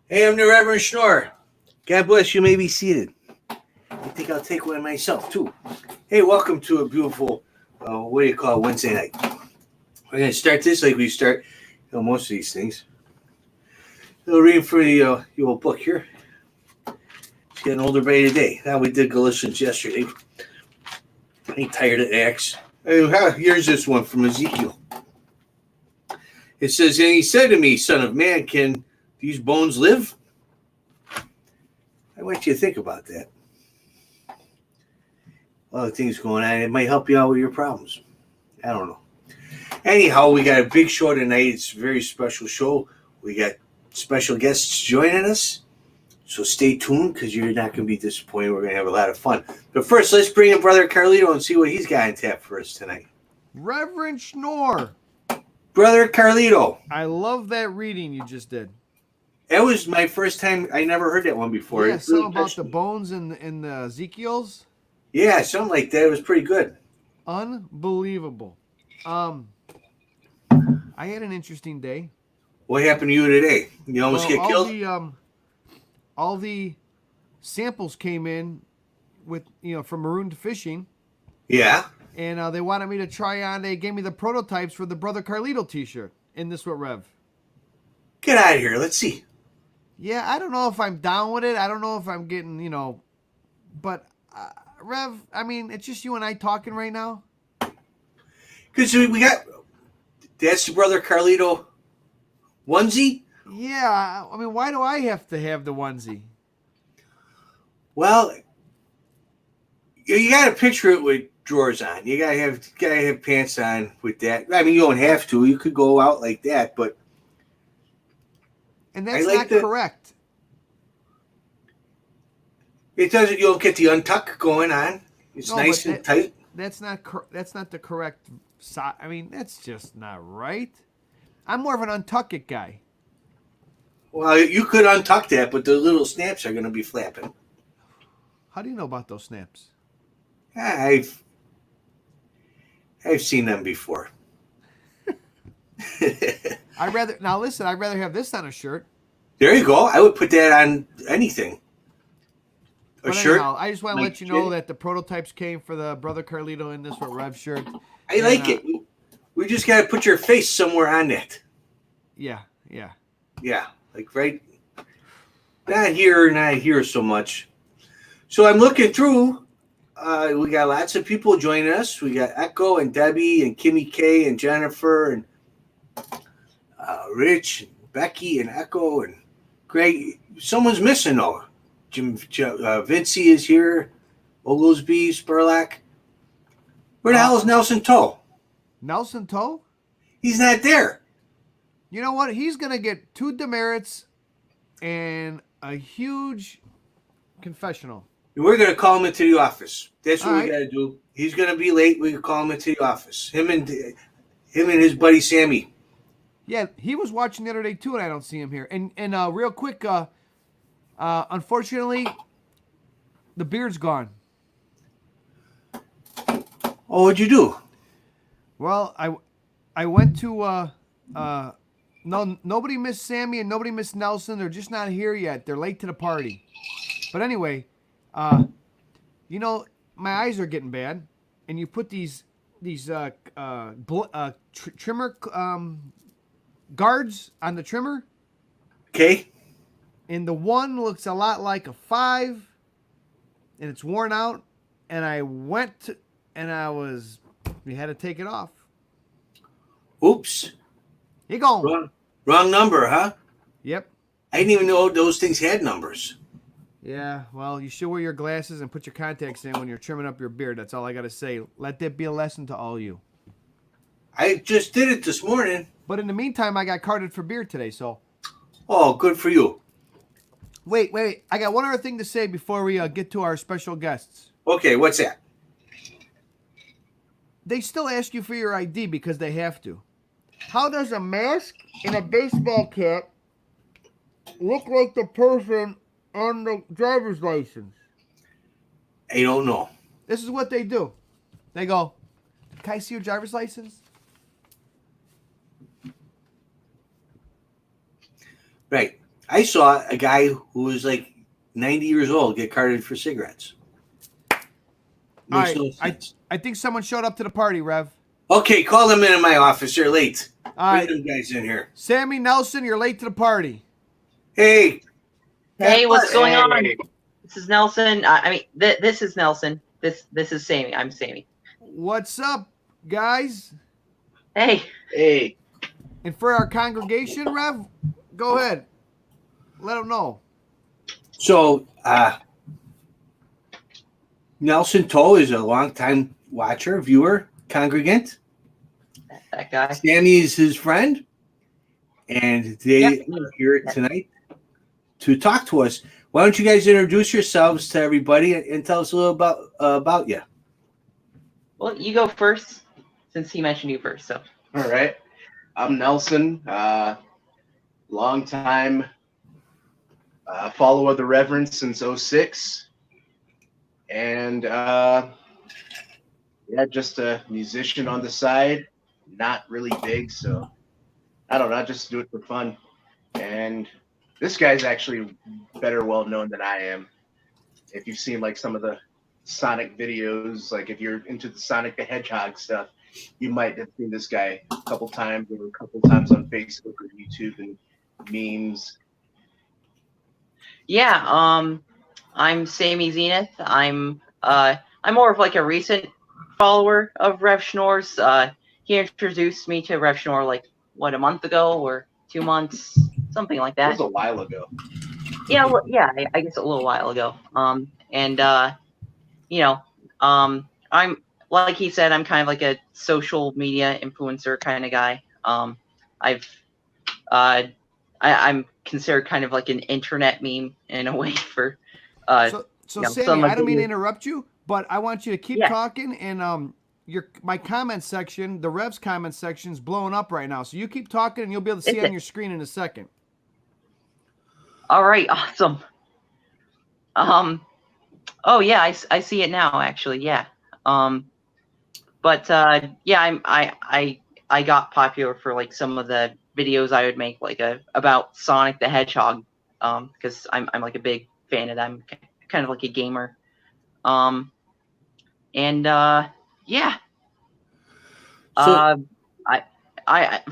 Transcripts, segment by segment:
Hey, I'm the Reverend Schnorr. God bless you. May be seated. I think I'll take one myself too. Hey, welcome to a beautiful, what do you call it, Wednesday night. We're going to start this like we start most of these things. A little reading for the old book here. It's getting older by the day. Now we did Galatians yesterday. I ain't tired of Acts. Here's this one from Ezekiel. It says, and he said to me, Son of man, can these bones live? I want you to think about that. A lot of things going on. It might help you out with your problems. I don't know. Anyhow, we got a big show tonight. It's a very special show. We got special guests joining us. So stay tuned because you're not going to be disappointed. We're going to have a lot of fun. But first, let's bring in Brother Carlito and see what he's got on tap for us tonight. Reverend Shnorr. Brother Carlito. I love that reading you just did. That was my first time. I never heard that one before. Yeah, something about the bones in the Ezekiel's. Yeah, something like that. It was pretty good. Unbelievable. I had an interesting day. What happened to you today? You almost get killed? All the samples came in with, from Maroon to Fishing. Yeah. And they wanted me to try on. They gave me the prototypes for the Brother Carlito t-shirt. In this what, Rev? Get out of here. Let's see. Yeah, I don't know if I'm down with it. I don't know if I'm getting, but Rev, I mean, it's just you and I talking right now. Because we got, that's the Brother Carlito onesie? Yeah, I mean, why do I have to have the onesie? Well, you got to picture it with drawers on. You gotta have pants on with that. I mean, you don't have to. You could go out like that, but and that's not correct. It doesn't. You don't get the untuck going on. It's nice and tight. That's not the correct. I mean, that's just not right. I'm more of an untuck it guy. Well, you could untuck that, but the little snaps are going to be flapping. How do you know about those snaps? I've seen them before. I'd rather have this on a shirt. There you go. I would put that on anything. Shirt. Anyhow, I just want to let you know that the prototypes came for the Brother Carlito in this for Rev shirt. I like it. We just got to put your face somewhere on that. Yeah. Yeah, like right. Not here so much. So I'm looking through. We got lots of people joining us. We got Echo and Debbie and Kimmy K and Jennifer and Rich and Becky and Echo and Greg. Someone's missing though. Vinci is here. Oglesby, Spurlock. Where the hell is Nelson Toe? Nelson Toe? He's not there. You know what? He's going to get 2 demerits and a huge confessional. We're going to call him into the office. That's what we got to do. He's going to be late. We can call him into the office. Him and his buddy Sammy. Yeah, he was watching the other day too, and I don't see him here. And real quick, unfortunately, the beard's gone. Oh, what'd you do? Well, I went to nobody missed Sammy and nobody missed Nelson. They're just not here yet. They're late to the party. But anyway, my eyes are getting bad, and you put these trimmer guards on the trimmer. Okay. And the one looks a lot like a 5, and it's worn out. And I went to, and we had to take it off. Oops. You go. Wrong number, huh? Yep. I didn't even know those things had numbers. Yeah, well, you should wear your glasses and put your contacts in when you're trimming up your beard. That's all I got to say. Let that be a lesson to all you. I just did it this morning. But in the meantime, I got carded for beer today, so. Oh, good for you. Wait. I got one other thing to say before we get to our special guests. Okay, what's that? They still ask you for your ID because they have to. How does a mask and a baseball cap look like the person on the driver's license? I don't know. This is what they do. They go, can I see your driver's license? Right. I saw a guy who was like 90 years old get carded for cigarettes. All Makes right, no sense. I think someone showed up to the party, Rev. Okay, call them in my office. They're late. All Bring right, them guys in here. Sammy Nelson, you're late to the party. Hey. Hey, God what's bless. going on? This is Nelson. I mean, this is Nelson. This is Sammy. I'm Sammy. What's up, guys? Hey. Hey, And for our congregation, Rev, go ahead. Let them know. So, Nelson Toe is a longtime watcher, viewer, congregant. That guy. Sammy is his friend, and they Yep. are here tonight to talk to us. Why don't you guys introduce yourselves to everybody and tell us a little about you? Well, you go first, since he mentioned you first. So. all right. I'm Nelson, long time follower of the Reverend since 06. And yeah, just a musician on the side, not really big. So I don't know, I just do it for fun. And this guy's actually better well known than I am. If you've seen like some of the Sonic videos, like if you're into the Sonic the Hedgehog stuff, you might have seen this guy a couple times or a couple times on Facebook or YouTube and memes. Yeah. I'm Sammy Zenith. I'm more of like a recent follower of Rev Shnorr's. He introduced me to Rev Shnorr like what, a month ago or 2 months, something like That that. was a while ago. Yeah, I guess a little while ago. I'm like he said, I'm kind of like a social media influencer kind of guy. I'm considered kind of like an internet meme in a way for. So you know, Sammy, some of I don't mean to videos- interrupt you, but I want you to keep Yeah. talking. And my comment section, the Rev's comment section, is blowing up right now. So you keep talking, and you'll be able to see Is on it? your screen in a second. All right, awesome. Oh yeah, I see it now actually. Yeah. Yeah, I got popular for like some of the videos I would make like about Sonic the Hedgehog, because I'm like a big fan of that. I'm kind of like a gamer. Yeah. So,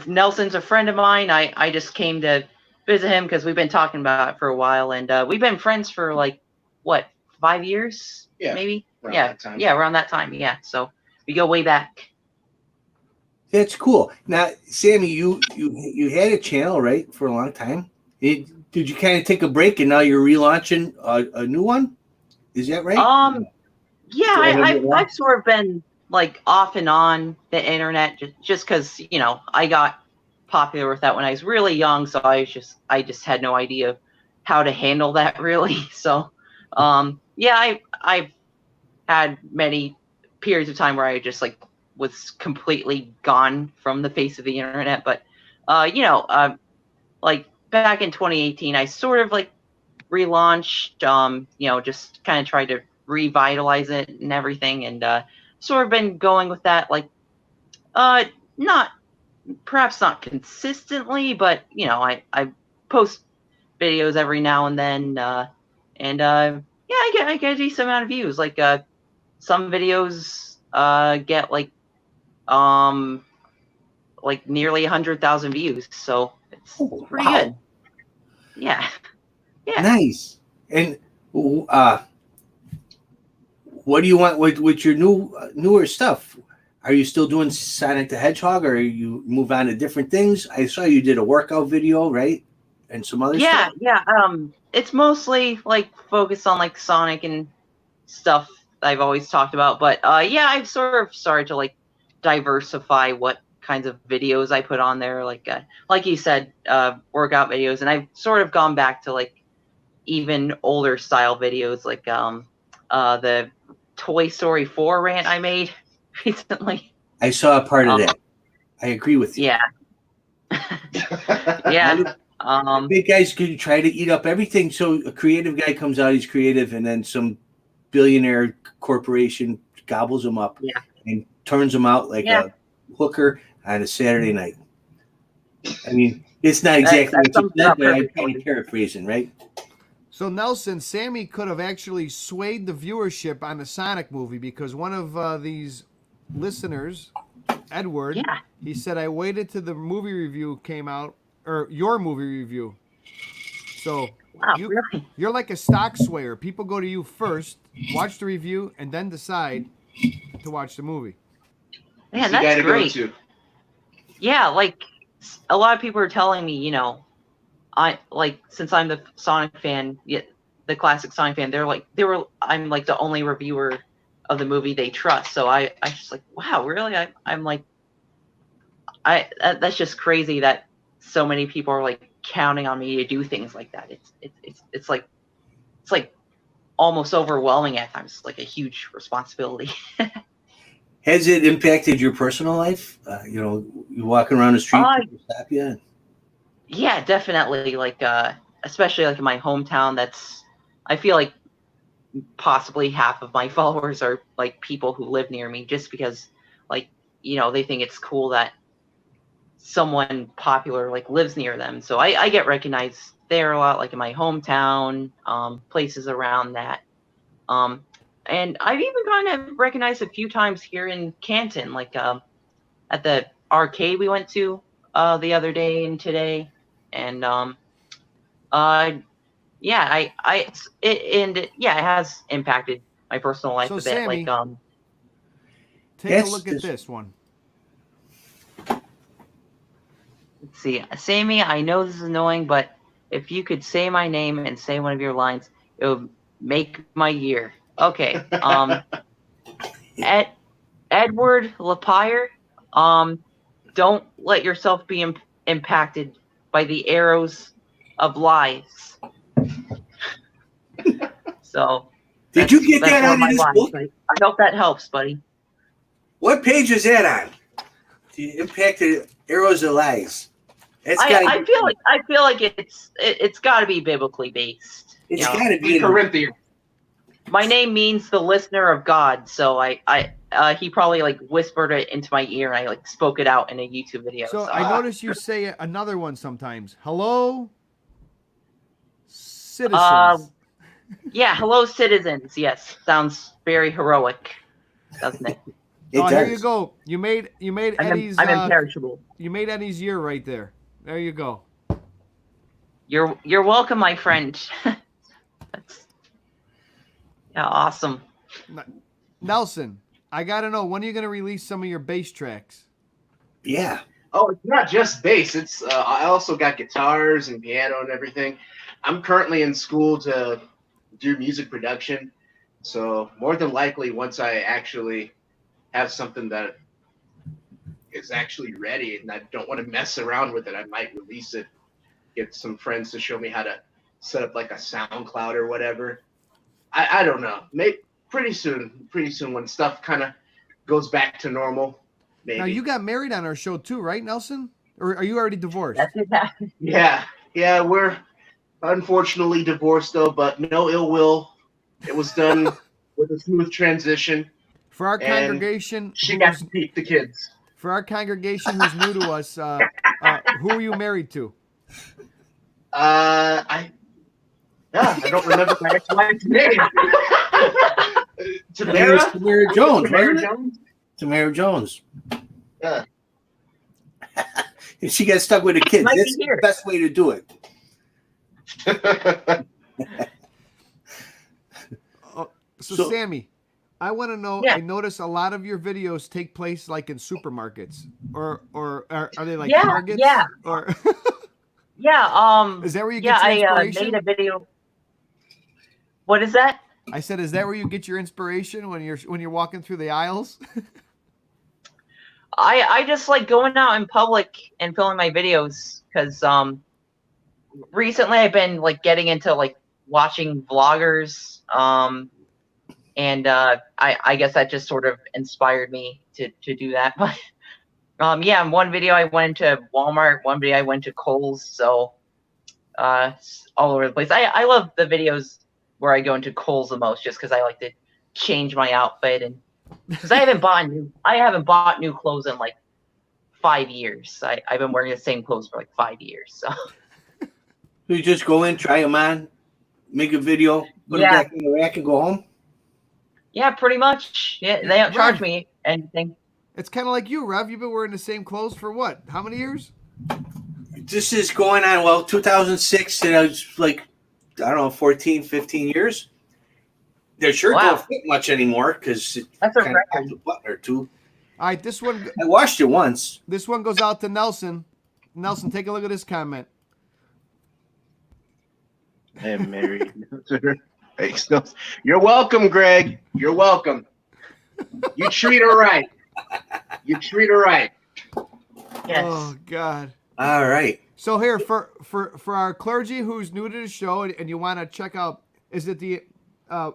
Nelson's a friend of mine. I just came to visit him because we've been talking about it for a while, and we've been friends for like what, 5 years? Yeah, Maybe. around Yeah, that time. yeah, around that time. Yeah, so we go way back. that's cool. Now, Sammy, you had a channel, right, for a long time. Did you kind of take a break and now you're relaunching a new one? Is that right? Yeah, Go ahead, I've sort of been like off and on the internet just because I got popular with that when I was really young, so I just had no idea how to handle that really. So yeah, I've had many periods of time where I just like was completely gone from the face of the internet, but like back in 2018 I sort of like relaunched, just kind of tried to revitalize it and everything, and sort of been going with that, like not perhaps not consistently, but I post videos every now and then, yeah, I get a decent amount of views. Like some videos get like nearly 100,000 views, so it's pretty wow. good. Yeah. Yeah. Nice. And what do you want with your newer stuff? Are you still doing Sonic the Hedgehog, or you move on to different things? I saw you did a workout video, right? And some other stuff? Yeah. It's mostly like focused on like Sonic and stuff I've always talked about, but yeah, I've sort of started to like diversify what kinds of videos I put on there, like you said, workout videos, and I've sort of gone back to like even older style videos, like the Toy Story 4 rant I made recently. I saw a part of that. I agree with you. Yeah. Yeah. Big guys could try to eat up everything. So a creative guy comes out, he's creative, and then some billionaire corporation gobbles him up and turns him out like a hooker on a Saturday night. I mean, It's not exactly what you sums it said, up but I'm kind perfectly. of paraphrasing, right? So Nelson, Sammy could have actually swayed the viewership on the Sonic movie because one of these listeners, Edward, Yeah. he said, I waited till the movie review came out, or your movie review. So Wow, really? you're like a stock swayer. People go to you first, watch the review, and then decide to watch the movie. Man, the guy that's to go great. to. Yeah, like a lot of people are telling me, I like since I'm the Sonic fan, the classic Sonic fan. I'm like the only reviewer of the movie they trust. So I just like, wow, really? I'm like, that's just crazy that so many people are like counting on me to do things like that. It's like almost overwhelming at times. It's like a huge responsibility. Has it impacted your personal life? You walking around the street, people stop you. Yeah, definitely. Like, especially like in my hometown, I feel like possibly half of my followers are like people who live near me just because, like, they think it's cool that someone popular like lives near them. So I get recognized there a lot, like in my hometown, places around that. And I've even kind of recognized a few times here in Canton, like at the arcade we went to the other day and today. And yeah, it has impacted my personal life So a bit. Sammy, Like take a look at this one. let's see, Sammy, I know this is annoying, but if you could say my name and say one of your lines, it would make my year. Okay. Edward Lapire, don't let yourself be impacted by the arrows of lies. So Did you get that one out of of my this book? lines. I hope that helps, buddy. What page is that on? The impacted arrows of lies. I feel like it's got to be biblically based. It's got to be. Corinthians. My name means the listener of God, so he probably like whispered it into my ear and I like spoke it out in a YouTube video. So I notice you say another one sometimes. Hello, citizens. Yeah, hello, citizens. Yes, sounds very heroic, doesn't it? Here you go. You made Eddie's. I'm imperishable. You made Eddie's year right there. There you go. You're welcome, my friend. Yeah, awesome. Nelson, I gotta know, when are you gonna release some of your bass tracks? Yeah. Oh, it's not just bass. It's I also got guitars and piano and everything. I'm currently in school to do music production, so more than likely, once I actually have something that is actually ready and I don't want to mess around with it, I might release it. Get some friends to show me how to set up like a SoundCloud or whatever. I don't know. Maybe pretty soon when stuff kind of goes back to normal. Maybe. Now, you got married on our show too, right, Nelson? Or are you already divorced? Yeah, we're unfortunately divorced though, but no ill will. It was done with a smooth transition. For our congregation, she got to keep the kids. For our congregation who's new to us, who are you married to? I don't remember my ex-wife's name. Tamara Jones, right? Tamara Jones. Yeah. She got stuck with the kids. That's the best way to do it. So Sammy, I want to know. Yeah. I notice a lot of your videos take place like in supermarkets, or are they like Targets? Yeah. Or yeah. Is that where you get your inspiration? I made a video. What is that? I said, is that where you get your inspiration when you're walking through the aisles? I just like going out in public and filming my videos because recently I've been like getting into like watching vloggers and I guess that just sort of inspired me to do that. But yeah, in one video I went to Walmart, one video I went to Kohl's, so all over the place. I love the videos where I go into Kohl's the most just because I like to change my outfit and because I haven't bought new clothes in like 5 years. I've been wearing the same clothes for like 5 years. So You just go in, try them on, make a video, put them Yeah. back in the rack, and go home. yeah, pretty much. Yeah, they don't charge Rev. me anything. It's kind of like you, Rev. You've been wearing the same clothes for what? How many years? This is going on, 2006, and I was like, I don't know, 14, 15 years. Their shirt Wow. don't fit much anymore because it That's a kind of record. has a button or two. All right, this one I washed it once. goes out to Nelson. Nelson, take a look at this comment. I am married. Thanks, no. You're welcome, Greg. You're welcome. You treat her right. You treat her right. Yes. Oh God. All right. So here for our clergy who's new to the show and you want to check out, is it the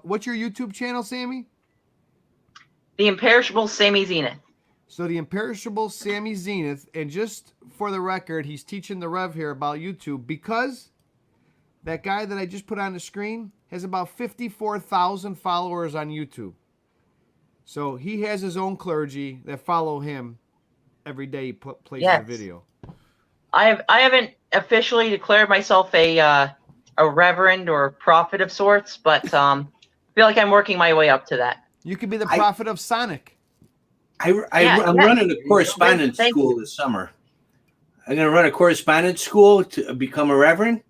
what's your YouTube channel, Sammy? The Imperishable Sammy Zenith. So the Imperishable Sammy Zenith, and just for the record, he's teaching the Rev here about YouTube because that guy that I just put on the screen has about 54,000 followers on YouTube. So he has his own clergy that follow him every day. He plays Yes. a video. I haven't officially declared myself a reverend or a prophet of sorts, but feel like I'm working my way up to that. You could be the prophet of Sonic. I'm running a correspondence Thank school this summer. I'm going to run a correspondence school to become a reverend.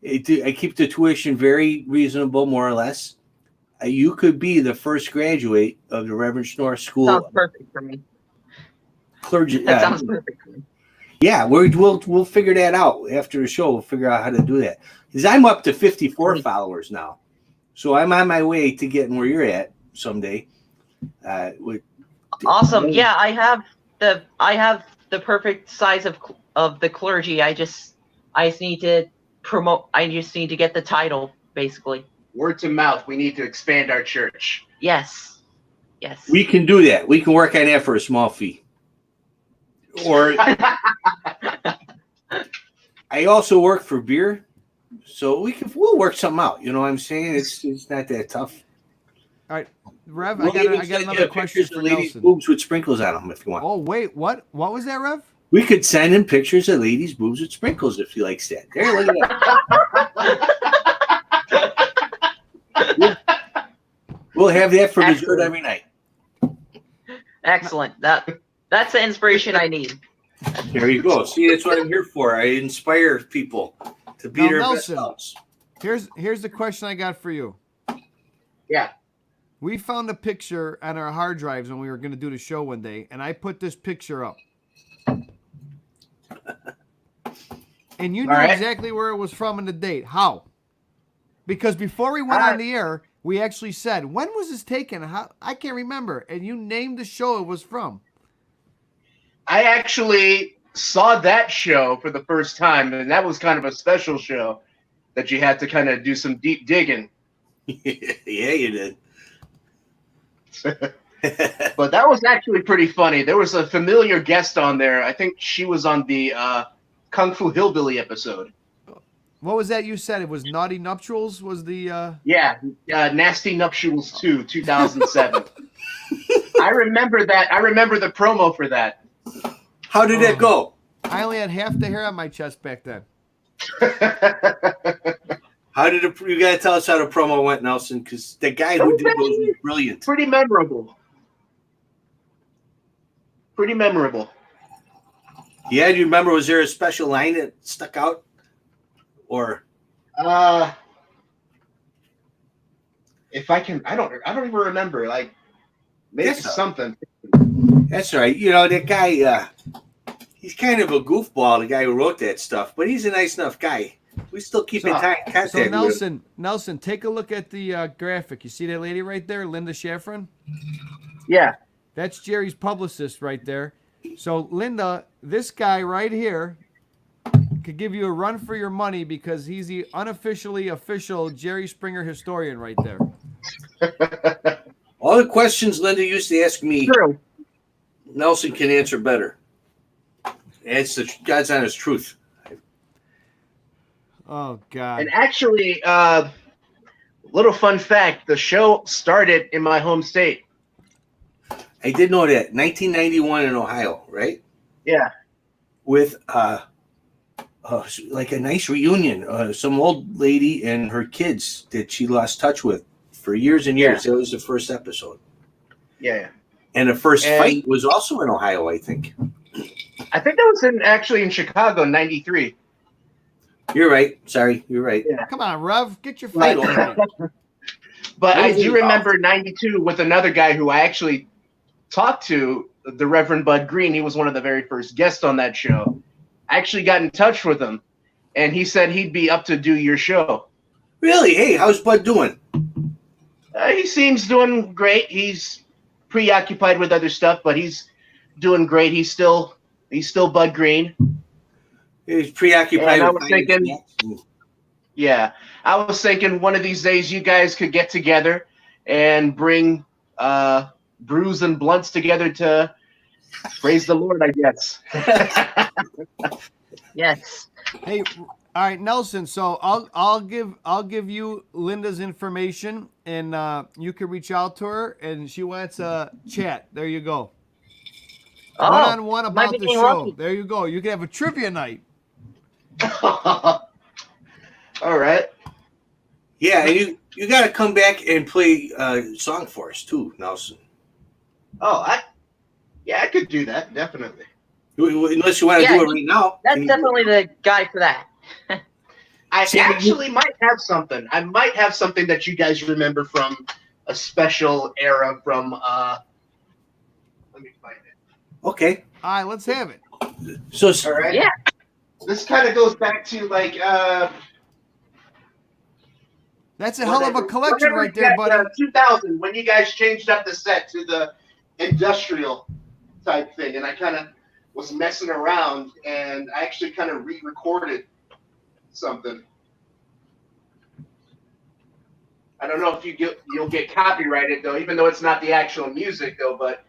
I keep the tuition very reasonable, more or less. You could be the first graduate of the Rev Shnorr School. Sounds perfect for me. Clergy. That sounds perfect for me. Yeah, we'll figure that out after the show. We'll figure out how to do that. Because I'm up to 54 followers now, so I'm on my way to getting where you're at someday. Awesome. Yeah, I have the perfect size of the clergy. I just need to promote. I just need to get the title, basically. Word to mouth. We need to expand our church. Yes. Yes. We can do that. We can work on that for a small fee. Or I also work for beer, so we'll work something out. You know what I'm saying? It's not that tough. All right, Rev, We'll I even got send another you question pictures for of ladies' Nelson. boobs with sprinkles on them if you want. Oh wait, what was that, Rev? We could send him pictures of ladies' boobs with sprinkles if he likes that. There, look at that. We'll have that for dessert every night. Excellent. That's the inspiration I need. There you go. See, that's what I'm here for. I inspire people to be Now, their Nelson. best selves. Here's the question I got for you. Yeah. We found a picture on our hard drives when we were going to do the show one day, and I put this picture up. And you knew All right. exactly where it was from and the date. How? Because before we went on the air, we actually said, when was this taken? How? I can't remember. And you named the show it was from. I actually saw that show for the first time, and that was kind of a special show that you had to kind of do some deep digging. Yeah, you did. But that was actually pretty funny. There was a familiar guest on there. I think she was on the Kung Fu Hillbilly episode. What was that you said? It was Naughty Nuptials was the... Yeah, Nasty Nuptials 2, 2007. I remember that. I remember the promo for that. How did that go? I only had half the hair on my chest back then. How did you got to tell us how the promo went, Nelson? Because the guy who did those was brilliant. Pretty memorable. Pretty memorable. Yeah, do you remember? Was there a special line that stuck out? Or if I can, I don't even remember. Like maybe Yes, sir. something. that's all right. You know that guy. He's kind of a goofball. The guy who wrote that stuff, but he's a nice enough guy. We still keep in contact So with him. Nelson, take a look at the graphic. You see that lady right there, Linda Shaffron? Yeah. That's Jerry's publicist right there. So Linda, this guy right here could give you a run for your money because he's the unofficially official Jerry Springer historian right there. All the questions Linda used to ask me, True. Nelson can answer better. It's the God's honest truth. Oh God. And actually, little fun fact: the show started in my home state. I did know that 1991 in Ohio, right? Yeah. with like a nice reunion. Some old lady and her kids that she lost touch with for years and years. That was the first episode. Yeah. And the first fight was also in Ohio, I think. I think that was actually in Chicago in '93. You're right. Sorry, you're right. Yeah. Come on, Rev, get your fight right. But I do remember '92 with another guy who I actually talked to, the Reverend Bud Green. He was one of the very first guests on that show. I actually got in touch with him, and he said he'd be up to do your show. Really? Hey, how's Bud doing? He seems doing great. He's preoccupied with other stuff, but he's doing great. He's still Bud Green. He's preoccupied. And I was thinking, yeah, I was thinking one of these days you guys could get together and bring brews and blunts together to praise the Lord, I guess. Yes. Hey, all right, Nelson. So I'll give you Linda's information, and you can reach out to her, and she wants a chat. There you go. Oh, One-on-one about the being show. lucky. There you go. You can have a trivia night. All right. Yeah, and you got to come back and play a song for us too, Nelson. Oh, I could do that, definitely. Unless you want to do it right now. That's definitely the guy for that. I actually might have something. I might have something that you guys remember from a special era from let me find it. Okay. All right, let's have it. So All right. Yeah. This kind of goes back to like That's a hell of a collection right there, that, buddy. 2000, when you guys changed up the set to the industrial type thing, and I kind of was messing around, and I actually kind of re-recorded something. I don't know if you'll get copyrighted though, even though it's not the actual music though. But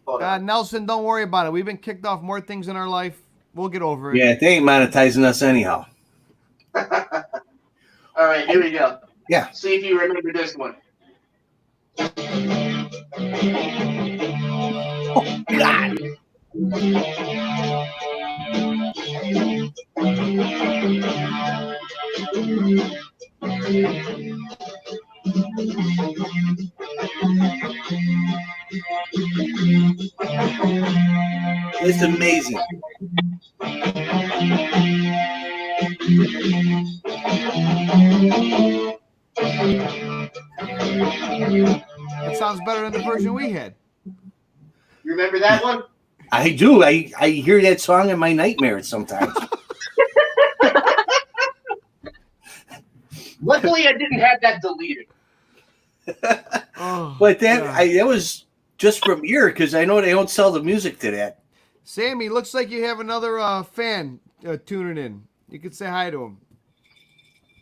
hold on. Nelson, don't worry about it. We've been kicked off more things in our life. We'll get over it. yeah, they ain't monetizing us anyhow. All right, here we go. Yeah. See if you remember this one. Oh God. It's amazing. It sounds better than the version we had. You remember that one? I do. I hear that song in my nightmares sometimes. Luckily, I didn't have that deleted. Oh, But God. that was just from ear because I know they don't sell the music to that. Sammy, looks like you have another fan tuning in. You could say hi to him.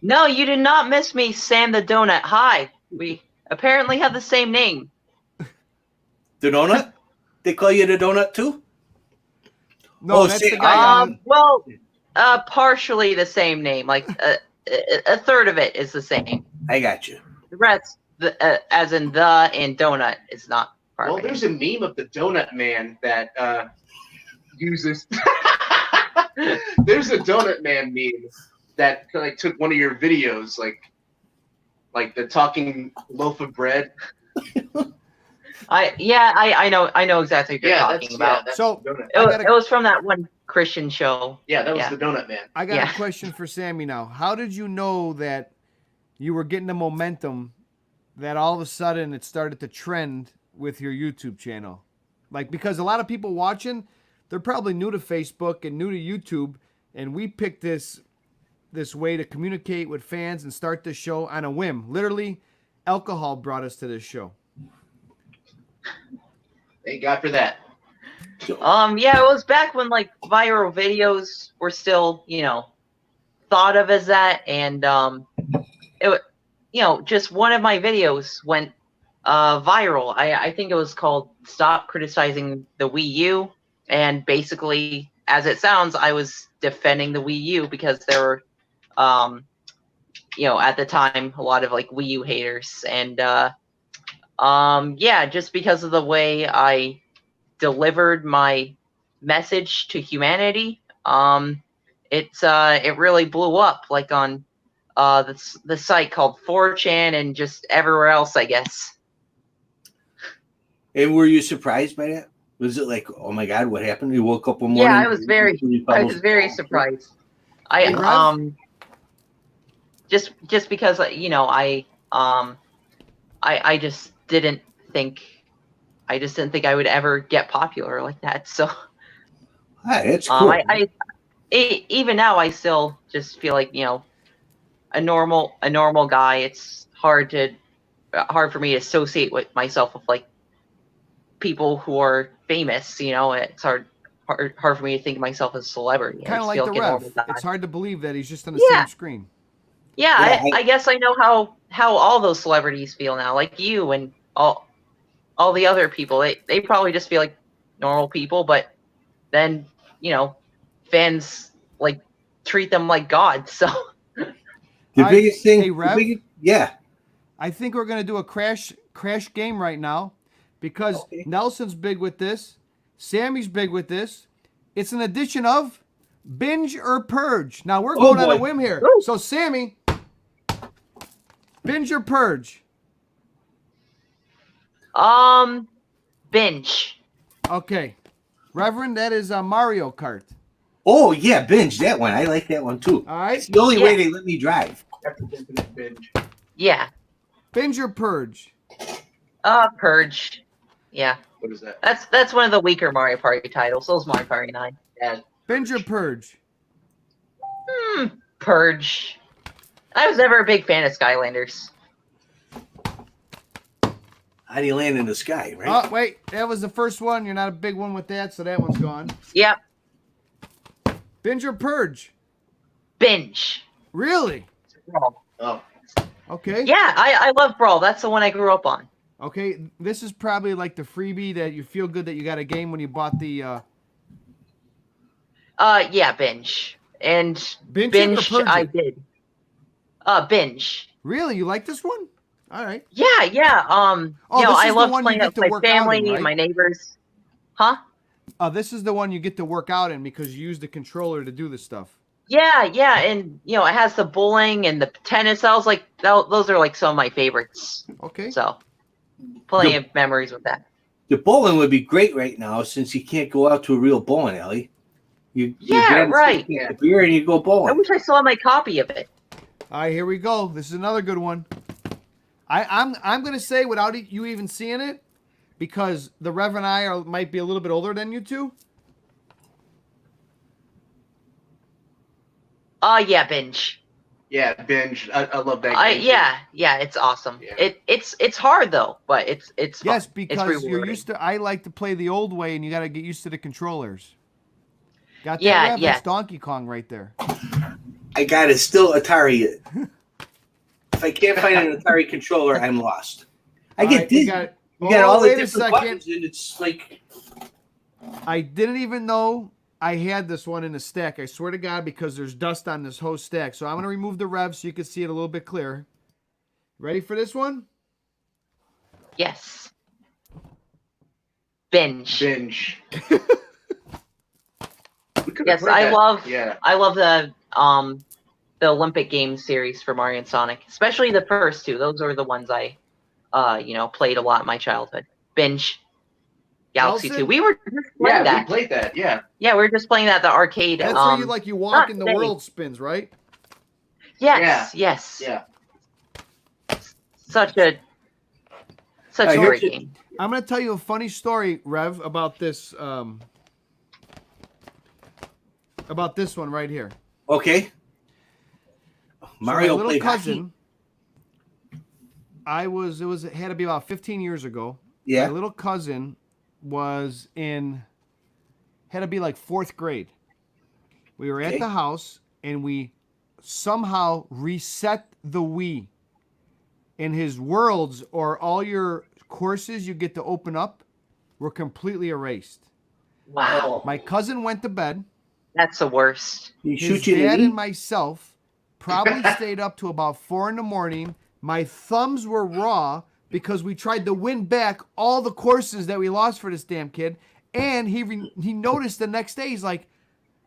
No, you did not miss me, Sam the Donut. Hi. We apparently have the same name. The donut? They call you the donut too? No, Oh, that's see, the guy. Well, partially the same name. Like a third of it is the same. I got you. The rest, as in the and donut, is not part Well, of it. there's a meme of the Donut Man that uses. There's a Donut Man meme that like took one of your videos, like the talking loaf of bread. I know exactly what you're talking about. that's So- the donut. It was from that one Christian show. Yeah, that was yeah. the Donut Man. I got Yeah. a question for Sammy now. How did you know that you were getting the momentum that all of a sudden it started to trend with your YouTube channel? Like, because a lot of people watching, they're probably new to Facebook and new to YouTube, and we picked this way to communicate with fans and start this show on a whim. Literally, alcohol brought us to this show. Thank God for that. Yeah, it was back when like viral videos were still, thought of as that, and just one of my videos went viral. I think it was called "Stop Criticizing the Wii U," and basically, as it sounds, I was defending the Wii U because there were, at the time, a lot of like Wii U haters, and just because of the way I delivered my message to humanity. It really blew up, like on the site called 4chan and just everywhere else, I guess. And were you surprised by that? Was it like, oh my God, what happened? You woke up one morning. Yeah, I was very surprised. Hey, I just because I just didn't think I would ever get popular like that. So That's cool. Even now I still just feel like a normal guy. It's hard for me to associate with myself with like people who are famous. It's hard for me to think of myself as a celebrity. Kind of like the Rev. It's hard to believe that he's just on the same screen. Yeah, I guess I know how all those celebrities feel now, like you and all the other people. They probably just feel like normal people, but then fans like treat them like gods. So the biggest thing, hey, Rev, yeah. I think we're gonna do a crash game right now because Nelson's big with this, Sammy's big with this. It's an edition of Binge or Purge. Now we're going on a whim here. Ooh. So Sammy, Binge or Purge? Binge. Okay, Reverend, that is Mario Kart. Oh yeah, Binge, that one. I like that one too. All right, it's the only way they let me drive. Binge. Yeah. Binge or Purge? Purge. Yeah. What is that? That's one of the weaker Mario Party titles. So's Mario Party 9. Yeah. Binge or Purge? Purge. I was never a big fan of Skylanders. How do you land in the sky, right? Oh, wait. That was the first one. You're not a big one with that, so that one's gone. Yep. Binge or Purge? Binge. Really? Oh. Okay. Yeah, I love Brawl. That's the one I grew up on. Okay, this is probably like the freebie that you feel good that you got a game when you bought the... Yeah, Binge. And Binge I did. Binge. Really? You like this one? All right. Yeah. I love playing it with my family, in, right? my neighbors. Huh? This is the one you get to work out in because you use the controller to do this stuff. Yeah, and it has the bowling and the tennis. I was like, those are like some of my favorites. Okay. So, plenty of memories with that. The bowling would be great right now since you can't go out to a real bowling alley. You right. A beer and you go bowling. I wish I still had my copy of it. All right, here we go. This is another good one. I'm gonna say without you even seeing it, because the Rev and I might be a little bit older than you two. Yeah, Binge. Yeah, Binge. I love that game. Yeah, it's awesome. Yeah. It's hard though, but it's fun. Yes, because you're used to. I like to play the old way, and you got to get used to the controllers. Got that, Rev? That's Donkey Kong right there. I got it. Still Atari it. If I can't find an Atari controller, I'm lost. I get dizzy. You got all the different buttons, and it's like... I didn't even know I had this one in the stack. I swear to God, because there's dust on this whole stack. So I'm going to remove the Rev so you can see it a little bit clearer. Ready for this one? Yes. Binge. Yes, I love the Olympic Games series for Mario and Sonic, especially the first two. Those are the ones I played a lot in my childhood. Binge. Galaxy 2. We were just playing that. We played that, yeah. Yeah, we were just playing that at the arcade. That's where you walk and the world spins, right? Yes. Yeah. Such a great game. I'm going to tell you a funny story, Rev, about this one right here. Okay. Mario so my little played cousin. Hockey. It had to be about 15 years ago. Yeah. My little cousin was had to be like 4th grade. We were at the house and we somehow reset the Wii. And his worlds or all your courses you get to open up were completely erased. Wow. My cousin went to bed. That's the worst. His dad and myself probably stayed up to about 4 a.m. My thumbs were raw because we tried to win back all the courses that we lost for this damn kid. And he noticed the next day, he's like,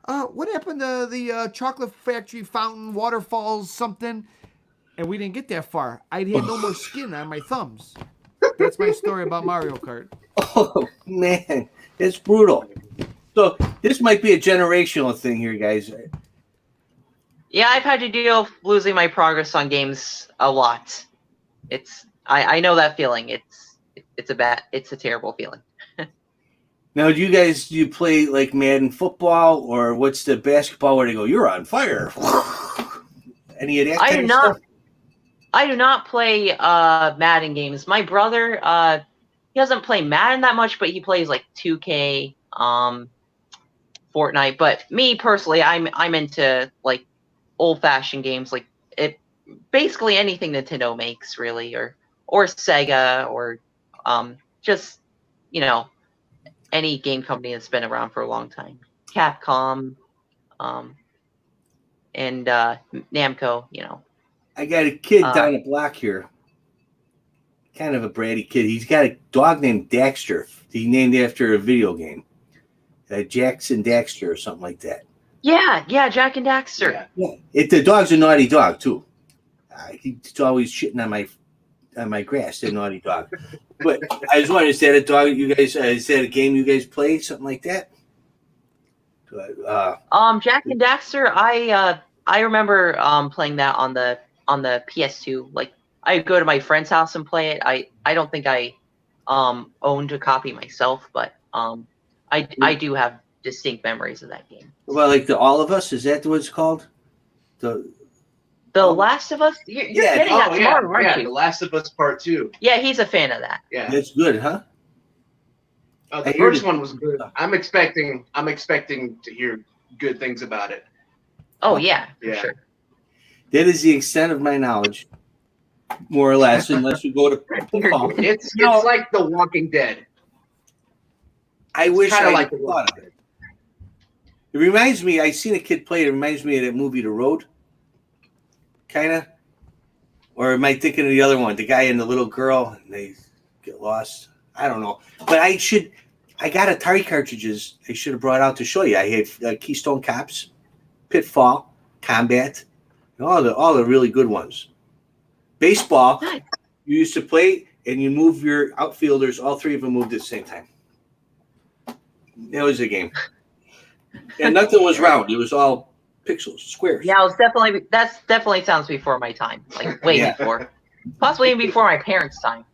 what happened to the chocolate factory fountain, waterfalls, something? And we didn't get that far. I had no more skin on my thumbs. That's my story about Mario Kart. Oh, man. It's brutal. So this might be a generational thing here, guys. Yeah, I've had to deal with losing my progress on games a lot. I know that feeling. It's a terrible feeling. Now, do you play like Madden football, or what's the basketball where they go, you're on fire? Any of that kind of stuff? I do not play Madden games. My brother, he doesn't play Madden that much, but he plays like 2K, Fortnite. But me personally, I'm into like old-fashioned games, like basically anything Nintendo makes, really, or Sega, or just any game company that's been around for a long time. Capcom, and Namco, I got a kid down the block here. Kind of a bratty kid. He's got a dog named Daxter. He named after a video game. Jackson Daxter or something like that. Yeah, Jack and Daxter. Yeah. The dog's a naughty dog, too. He's always shitting on my grass, the naughty dog. But I was wondering, is that a dog you guys, is that a game you guys play, something like that? Jack and Daxter, I remember playing that on the PS2. Like, I'd go to my friend's house and play it. I don't think I owned a copy myself, but I do have distinct memories of that game. Well, like the All of Us, is that what it's called? The Last of Us? You're getting that tomorrow, aren't you? The Last of Us Part 2. Yeah, he's a fan of that. Yeah. That's good, huh? The first one was good. I'm expecting to hear good things about it. Oh, yeah, for sure. That is the extent of my knowledge, more or less, unless you go to football. It's like The Walking Dead. I wish I like thought of it. It reminds me, I seen a kid play it. It reminds me of that movie, The Road. Kind of. Or am I thinking of the other one? The guy and the little girl, and they get lost. I don't know. But I got Atari cartridges I should have brought out to show you. I had Keystone Cops, Pitfall, Combat, all the really good ones. Baseball, you used to play, and you move your outfielders, all three of them moved at the same time. That was the game. And nothing was round. It was all pixels, squares. Yeah, that definitely sounds before my time. Like way before. Possibly even before my parents' time.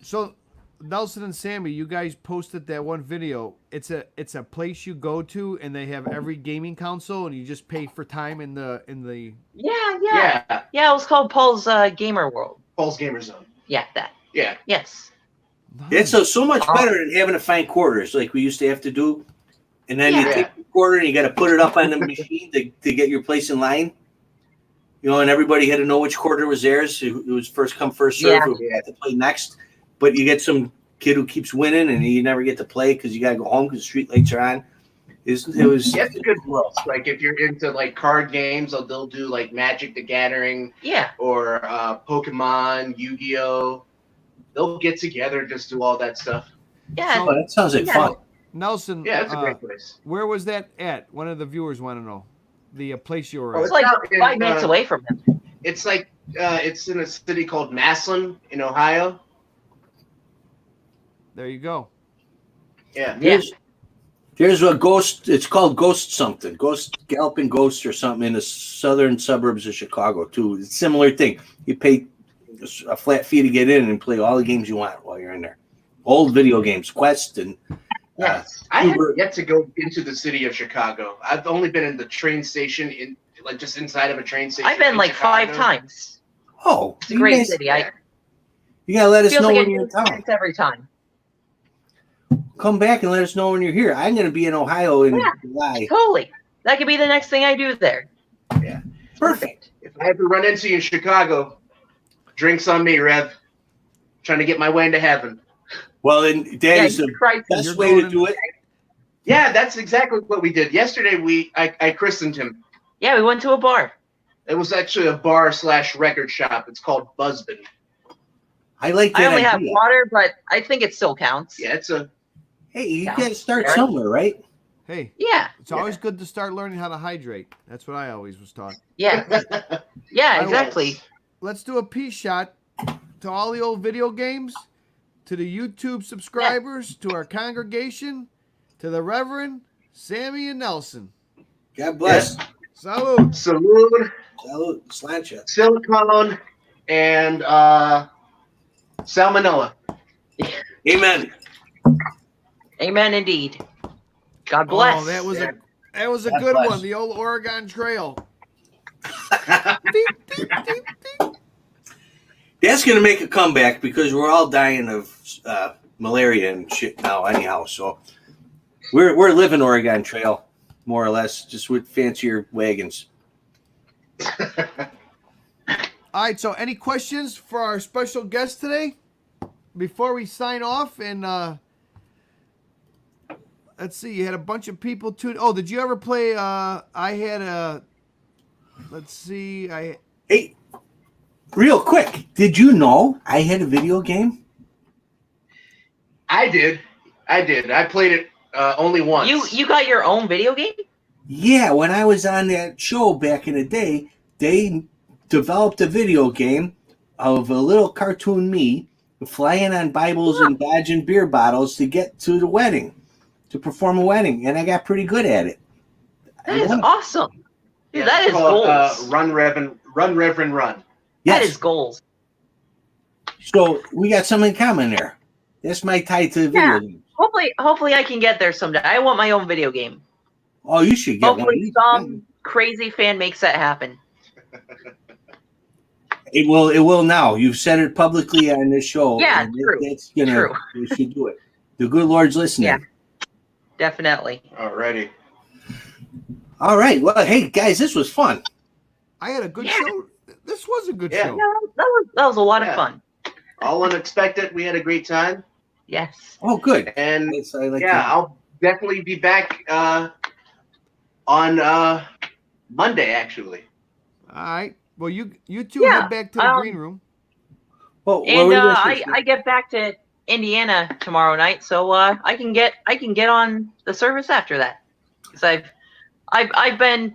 So Nelson and Sammy, you guys posted that one video. It's a place you go to and they have every gaming console and you just pay for time in the Yeah, it was called Paul's Gamer World. Paul's Gamer Zone. Yeah, that. Yeah. Yes. It's so much better than having to find quarters like we used to have to do. And then you take the quarter and you got to put it up on the machine to get your place in line. And everybody had to know which quarter was theirs. It was first come, first serve. We had to play next. But you get some kid who keeps winning and you never get to play because you got to go home because the street lights are on. It's a good world. Like if you're into like card games, they'll do like Magic the Gathering. Yeah. Or Pokemon, Yu-Gi-Oh. They'll get together and just do all that stuff. Yeah. So, that sounds like fun. Nelson, it's a great place. Where was that at? One of the viewers want to know. The place you were at. It's like 5 minutes away from him. It's like it's in a city called Massillon in Ohio. There you go. Yeah. There's a ghost. It's called Ghost something. Galloping Ghost or something in the southern suburbs of Chicago too. It's a similar thing. You pay a flat fee to get in and play all the games you want while you're in there. Old video games, Quest and. Yes, I haven't yet to go into the city of Chicago. I've only been in the train station, just inside of a train station. I've been like Chicago. 5 times. Oh, it's a great city. You gotta let us know when you're in town. Every time. Come back and let us know when you're here. I'm gonna be in Ohio in July. Totally, that could be the next thing I do there. Yeah, perfect. If I ever run into you in Chicago, drinks on me, Rev. Trying to get my way into heaven. Well, then that is the best way to do it. Yeah, that's exactly what we did. Yesterday, I christened him. Yeah, we went to a bar. It was actually a bar/record shop. It's called Buzzbin. I like that. I only have water, but I think it still counts. Yeah, Hey, you Yeah. gotta start Sure. somewhere, right? Hey, Yeah. it's always good to start learning how to hydrate. That's what I always was taught. Yeah. Yeah. Exactly. Let's do a peace shot to all the old video games, to the YouTube subscribers, to our congregation, to the Reverend Sammy and Nelson. God bless. Salud. Salute, Salute. Slancha. silicone, and salmonella. Amen. Amen. Indeed. God bless. Oh, that was a God good bless. one. The old Oregon Trail. That's gonna make a comeback because we're all dying of malaria and shit now, anyhow. So we're living Oregon Trail, more or less, just with fancier wagons. All right, so any questions for our special guest today before we sign off? And let's see, you had a bunch of people tune. Oh, did you ever play? Let's see, Hey, real quick, did you know I had a video game? I did. I played it only once. You got your own video game? Yeah, when I was on that show back in the day, they developed a video game of a little cartoon me flying on Bibles and dodging beer bottles to get to the wedding, to perform a wedding, and I got pretty good at it. That is awesome. Dude, Yeah, that it's is called, goals. Run, Reverend, Run. Yes. That is goals. So we got something in common there. That's my tie to video Yeah. games. Hopefully I can get there someday. I want my own video game. Oh, you should get one. of Hopefully these. some crazy fan makes that happen. It will now. You've said it publicly on this show. Yeah, and true. That's gonna. True. You should do it. The good Lord's listening. Yeah. Definitely. Alrighty. All right. Well, hey guys, this was fun. I had a good Yeah. show. This was a good Yeah. show. Yeah, that was a lot of Yeah. fun. All unexpected. We had a great time. Yes. Oh, good. And I like yeah, that. I'll definitely be back on Monday, actually. All right. Well, you two Yeah, head back to the green room. Well, what And were you gonna say? I get back to Indiana tomorrow night, so I can get on the service after that. Because I've been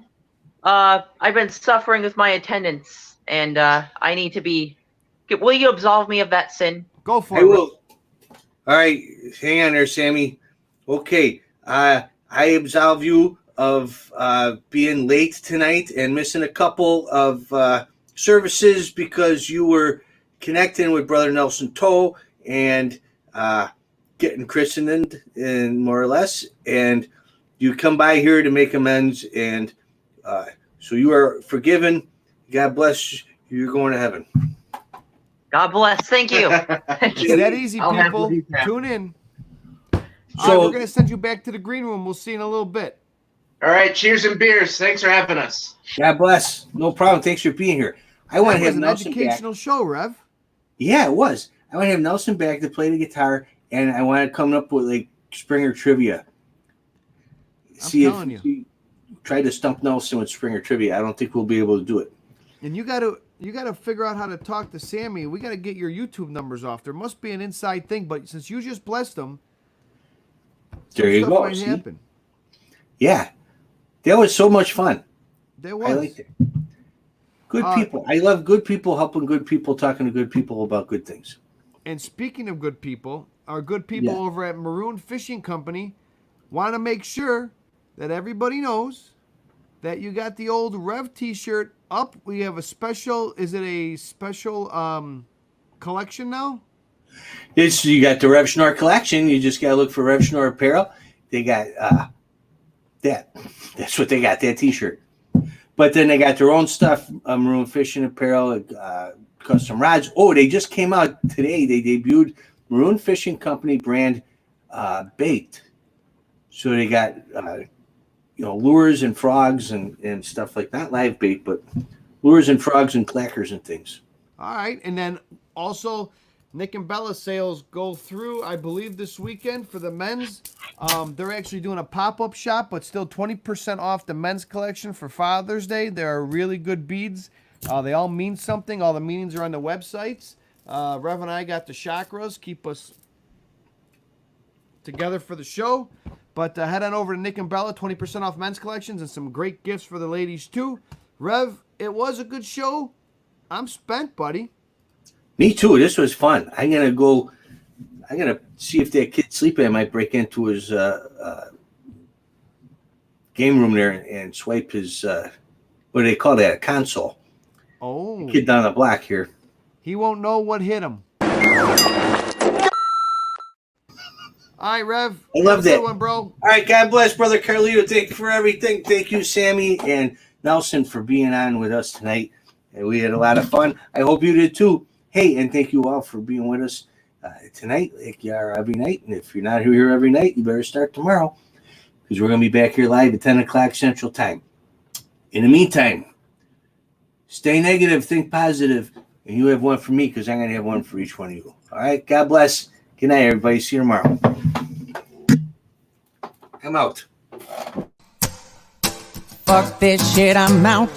suffering with my attendance, and I need to be. Will you absolve me of that sin? Go for I it. will. All right, hang on there, Sammy. Okay, I absolve you of being late tonight and missing a couple of services because you were connecting with Brother Nelson Toe and getting christened, and more or less, and you come by here to make amends, and so you are forgiven. God bless. You're going to heaven. God bless. Thank you. It's that easy, I'll people. happily have- Tune in. So All right, we're going to send you back to the green room. We'll see you in a little bit. All right, cheers and beers. Thanks for having us. God bless. No problem. Thanks for being here. I want That to was have an Nelson back. educational show, Rev. Yeah, it was. I want to have Nelson back to play the guitar, and I want to come up with like Springer trivia. telling you. We try to stump Nelson with Springer trivia. I don't think we'll be able to do it. And you got to figure out how to talk to Sammy. We got to get your YouTube numbers off. There must be an inside thing, but since you just blessed them, There you stuff go. might See? happen. Yeah, that was so much fun. There was. I liked it. Good people. I love good people helping good people, talking to good people about good things. And speaking of good people, our good people over at Maroon Fishing Company want to make sure that everybody knows that you got the old Rev t-shirt up. We have a special, is it a special collection now? You got the Rev Shnorr collection. You just got to look for Rev Shnorr apparel. They got that. That's what they got, that t-shirt. But then they got their own stuff, Maroon Fishing apparel, custom rods. Oh, they just came out today. They debuted Maroon Fishing Company brand bait. So they got lures and frogs and stuff like that. Not live bait, but lures and frogs and clackers and things. All right. And then also Nick and Bella sales go through, I believe, this weekend for the men's. They're actually doing a pop-up shop, but still 20% off the men's collection for Father's Day. There are really good beads. They all mean something. All the meanings are on the websites. Rev and I got the chakras. Keep us together for the show. But head on over to Nick and Bella, 20% off men's collections and some great gifts for the ladies too. Rev, it was a good show. I'm spent, buddy. Me too. This was fun. I'm gonna see if that kid's sleeping. I might break into his game room there and swipe his what do they call that? A console. Oh. The kid down the block here. He won't know what hit him. All right, Rev. I love that. Good one, bro. All right, God bless, Brother Carlito. Thank you for everything. Thank you, Sammy and Nelson, for being on with us tonight. And we had a lot of fun. I hope you did too. Hey, and thank you all for being with us tonight, like you are every night. And if you're not here every night, you better start tomorrow, because we're going to be back here live at 10 o'clock Central Time. In the meantime, stay negative, think positive, and you have one for me, because I'm going to have one for each one of you. All right, God bless. Good night, everybody. See you tomorrow. I'm out. Fuck this shit, I'm out.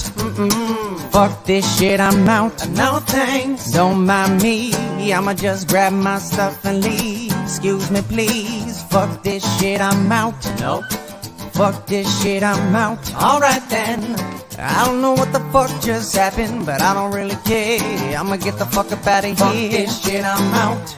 Fuck this shit, I'm out. No thanks. Don't mind me, I'ma just grab my stuff and leave. Excuse me, please. Fuck this shit, I'm out. Nope. Fuck this shit, I'm out. Alright then. I don't know what the fuck just happened, but I don't really care. I'ma get the fuck up out of here. Fuck this shit, I'm out.